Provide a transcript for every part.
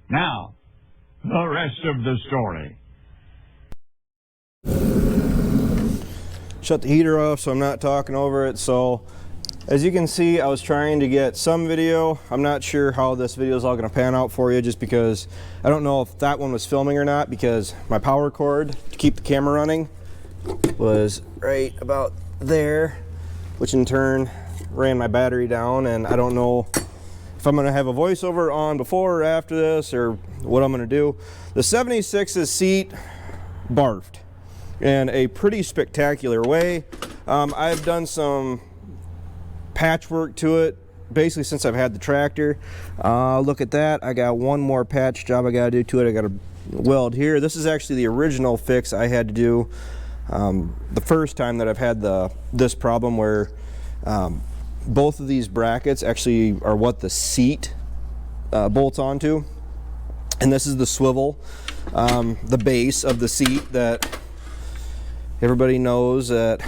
Now, the rest of the story. Shut the heater off so I'm not talking over it. So as you can see, I was trying to get some video. I'm not sure how this video is all going to pan out for you, just because I don't know if that one was filming or not, because my power cord to keep the camera running was right about there, which in turn ran my battery down, and I don't know if I'm going to have a voiceover on before or after this or what I'm going to do. The 76's seat barfed in a pretty spectacular way. I've done some patchwork to it basically since I've had the tractor. Look at that. I got one more patch job I got to do to it. I got to weld here. This is actually the original fix I had to do the first time that I've had this problem, where both of these brackets actually are what the seat bolts onto, and this is the swivel, the base of the seat that everybody knows that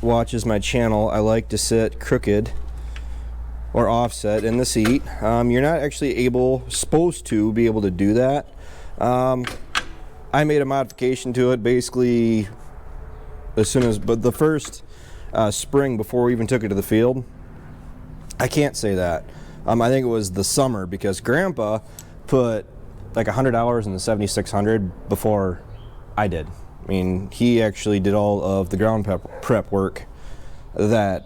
watches my channel. I like to sit crooked or offset in the seat. You're not actually supposed to be able to do that. I made a modification to it basically but the first spring before we even took it to the field. I can't say that. I think it was the summer, because Grandpa put like $100 in the 7600 before I did. I mean, he actually did all of the ground prep work that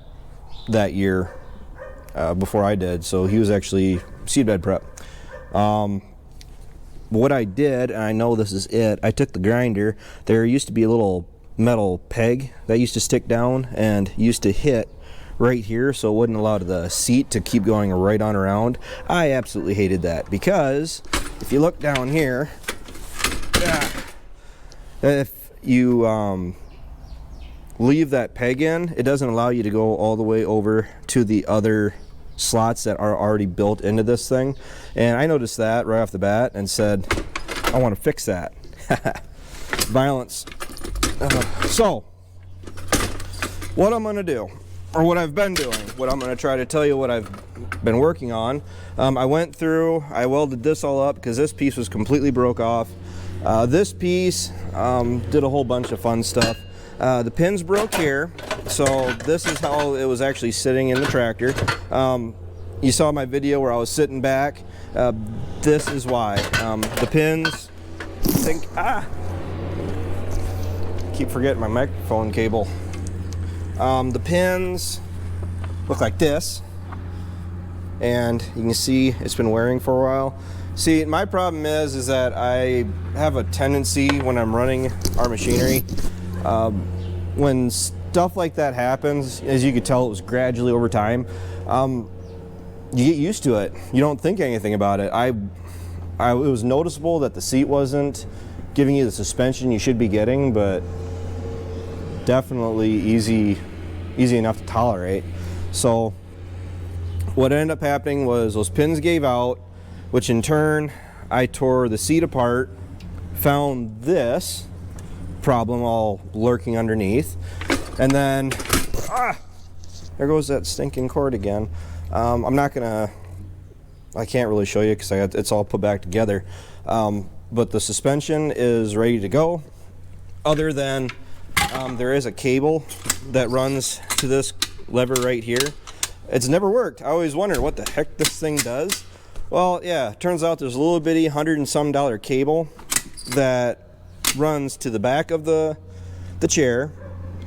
year before I did, so he was actually seedbed prep. What I did, and I know this is it, I took the grinder. There used to be a little metal peg that used to stick down and used to hit right here, so it wouldn't allow the seat to keep going right on around. I absolutely hated that, because if you look down here, if you leave that peg in, it doesn't allow you to go all the way over to the other slots that are already built into this thing. And I noticed that right off the bat and said, I want to fix that. Violence. So what I'm going to do, or what I've been doing, what I'm going to try to tell you what I've been working on. I went through, I welded this all up because this piece was completely broke off. This piece did a whole bunch of fun stuff. The pins broke here, so this is how it was actually sitting in the tractor. You saw my video where I was sitting back. This is why. The pins, keep forgetting my microphone cable. The pins look like this, and you can see it's been wearing for a while. See, my problem is that I have a tendency when I'm running our machinery, when stuff like that happens, as you could tell, it was gradually over time, you get used to it. You don't think anything about it. It was noticeable that the seat wasn't giving you the suspension you should be getting, but definitely easy enough to tolerate. So what ended up happening was those pins gave out, which in turn I tore the seat apart, found this problem all lurking underneath, and then there goes that stinking cord again. I can't really show you because it's all put back together, but the suspension is ready to go, other than there is a cable that runs to this lever right here. It's never worked. I always wondered what the heck this thing does. Well, yeah, turns out there's a little bitty $100 and some cable that runs to the back of the chair,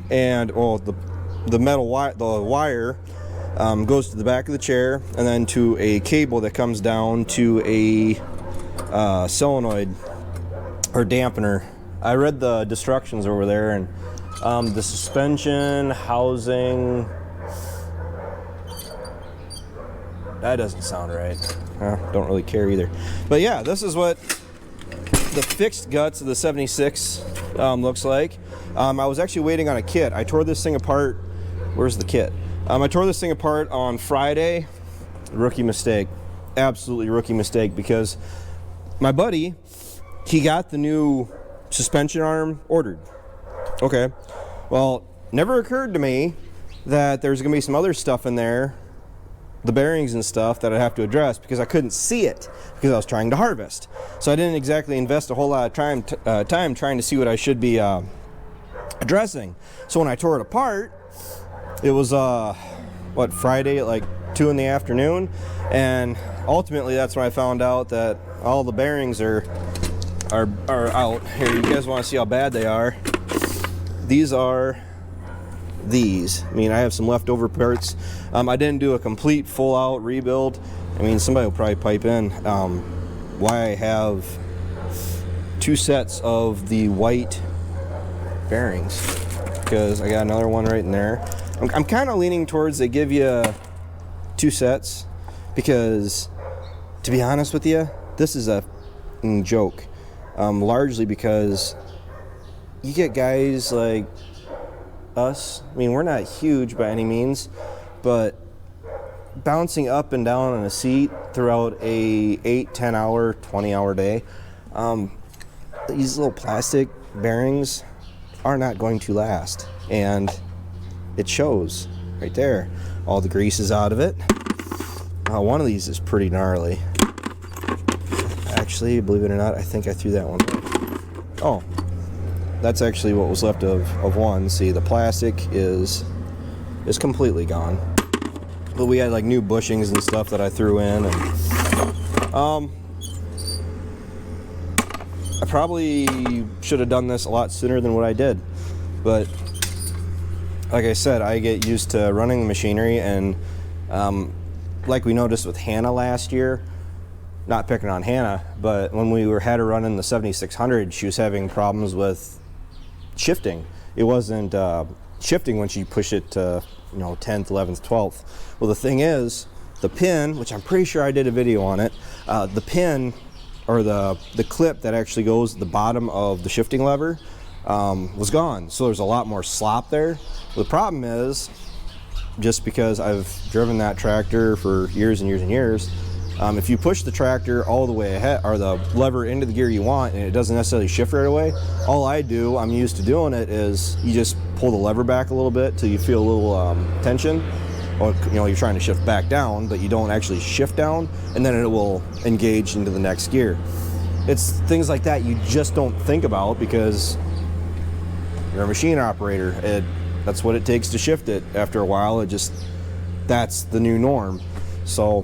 and the metal wire goes to the back of the chair, and then to a cable that comes down to a solenoid or dampener. I read the instructions over there, and the suspension housing, that doesn't sound right. Don't really care either. But yeah, this is what the fixed guts of the 76 looks like. I was actually waiting on a kit. I tore this thing apart. Where's the kit? I tore this thing apart on Friday. Rookie mistake. Absolutely rookie mistake, because my buddy, he got the new suspension arm ordered. Okay. Well, never occurred to me that there's going to be some other stuff in there the bearings and stuff that I have to address because I couldn't see it because I was trying to harvest. So I didn't exactly invest a whole lot of time trying to see what I should be addressing. So when I tore it apart, it was Friday at like 2 in the afternoon, and ultimately that's when I found out that all the bearings are out. Here, you guys want to see how bad they are? These are these. I mean, I have some leftover parts. I didn't do a complete full out rebuild. I mean, somebody will probably pipe in why I have 2 sets of the white bearings, because I got another one right in there. I'm kind of leaning towards they give you 2 sets because, to be honest with you, this is a joke. Largely because you get guys like us. I mean, we're not huge by any means, but bouncing up and down on a seat throughout a 8, 10 hour, 20 hour day, these little plastic bearings are not going to last, and it shows right there. All the grease is out of it. One of these is pretty gnarly. Actually, believe it or not, I think I threw that one away. Oh, that's actually what was left of one. See, the plastic is completely gone. But we had like new bushings and stuff that I threw in, and I probably should have done this a lot sooner than what I did. But like I said, I get used to running the machinery, and like we noticed with Hannah last year, not picking on Hannah, but when we had her running the 7600, she was having problems with shifting. It wasn't shifting when she pushed it to 10th, 11th, 12th. Well, the thing is, the pin, which I'm pretty sure I did a video on it, the pin or the clip that actually goes to the bottom of the shifting lever was gone. So there's a lot more slop there. The problem is, just because I've driven that tractor for years and years and years, if you push the tractor all the way ahead, or the lever into the gear you want, and it doesn't necessarily shift right away, all I do, I'm used to doing it, is you just pull the lever back a little bit till you feel a little tension. Or, you're trying to shift back down, but you don't actually shift down, and then it will engage into the next gear. It's things like that you just don't think about because you're a machine operator. That's what it takes to shift it. After a while, that's the new norm. So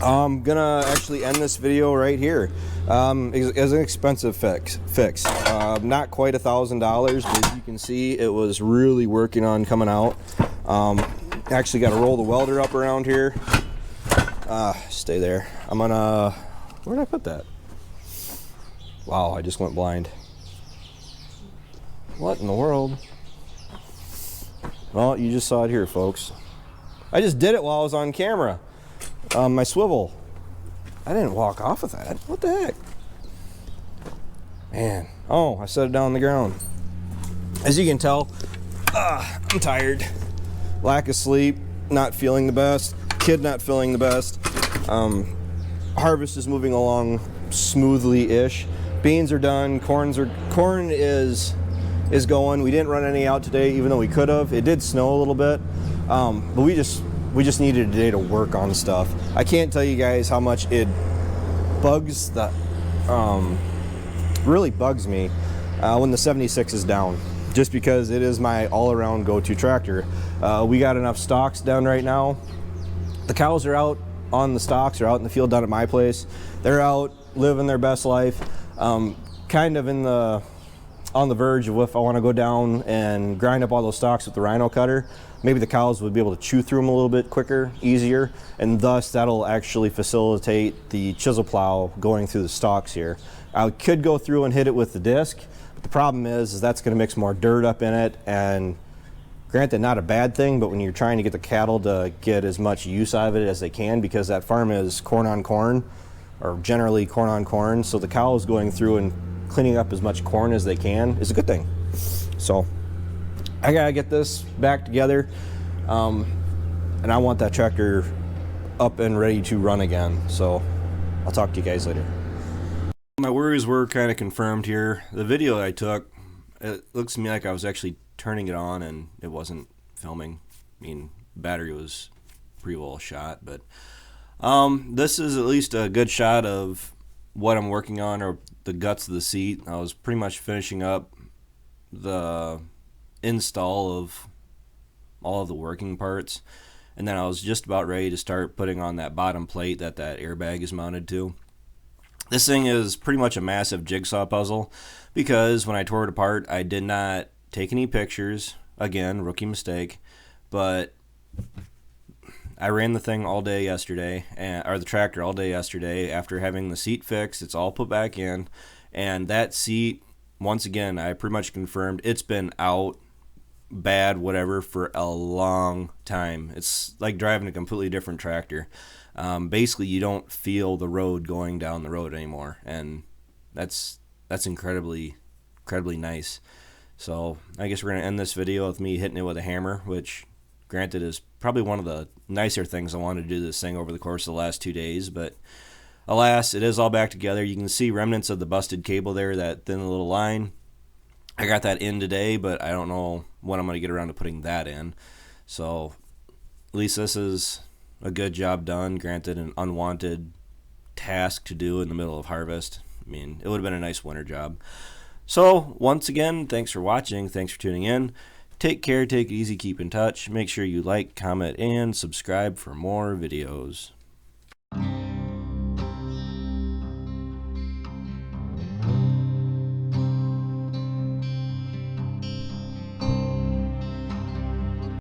I'm gonna actually end this video right here. It's an expensive fix. Not quite $1,000, but as you can see, it was really working on coming out. Actually got to roll the welder up around here. Stay there. I'm gonna, where did I put that? Wow, I just went blind. What in the world? Well, you just saw it here, folks. I just did it while I was on camera. My swivel. I didn't walk off of that. What the heck? Man. Oh, I set it down on the ground. As you can tell, I'm tired. Lack of sleep, not feeling the best. Kid not feeling the best. Harvest is moving along smoothly-ish. Beans are done. Corn is going. We didn't run any out today, even though we could have. It did snow a little bit, but we just needed a day to work on stuff. I can't tell you guys how much it bugs really bugs me when the 76 is down, just because it is my all-around go-to tractor. We got enough stocks down right now. The cows are out on the stocks, or out in the field down at my place. They're out living their best life. Kind of on the verge of if I want to go down and grind up all those stalks with the rhino cutter, maybe the cows would be able to chew through them a little bit quicker, easier, and thus that'll actually facilitate the chisel plow going through the stalks here. I could go through and hit it with the disc, but the problem is that's going to mix more dirt up in it, and granted, not a bad thing, but when you're trying to get the cattle to get as much use out of it as they can, because that farm is corn on corn, or generally corn on corn, so the cows going through and cleaning up as much corn as they can is a good thing. So I gotta get this back together, and I want that tractor up and ready to run again. So I'll talk to you guys later. My worries were kind of confirmed here. The video I took, it looks to me like I was actually turning it on and it wasn't filming. I mean, battery was pretty well shot. But this is at least a good shot of what I'm working on, or the guts of the seat. I was pretty much finishing up the install of all of the working parts, and then I was just about ready to start putting on that bottom plate that airbag is mounted to. This thing is pretty much a massive jigsaw puzzle, because when I tore it apart, I did not take any pictures. Again, rookie mistake. But I ran the thing all day yesterday, or the tractor all day yesterday. After having the seat fixed, it's all put back in, and that seat, once again, I pretty much confirmed it's been out, bad, whatever, for a long time. It's like driving a completely different tractor. Basically, you don't feel the road going down the road anymore, and that's incredibly nice. So I guess we're going to end this video with me hitting it with a hammer, which, granted, is probably one of the nicer things I wanted to do this thing over the course of the last 2 days, but alas, it is all back together. You can see remnants of the busted cable there, that thin little line. I got that in today, but I don't know when I'm going to get around to putting that in. So at least this is a good job done. Granted, an unwanted task to do in the middle of harvest. I mean, it would have been a nice winter job. So once again, thanks for watching. Thanks for tuning in. Take care, take it easy, keep in touch. Make sure you like, comment, and subscribe for more videos.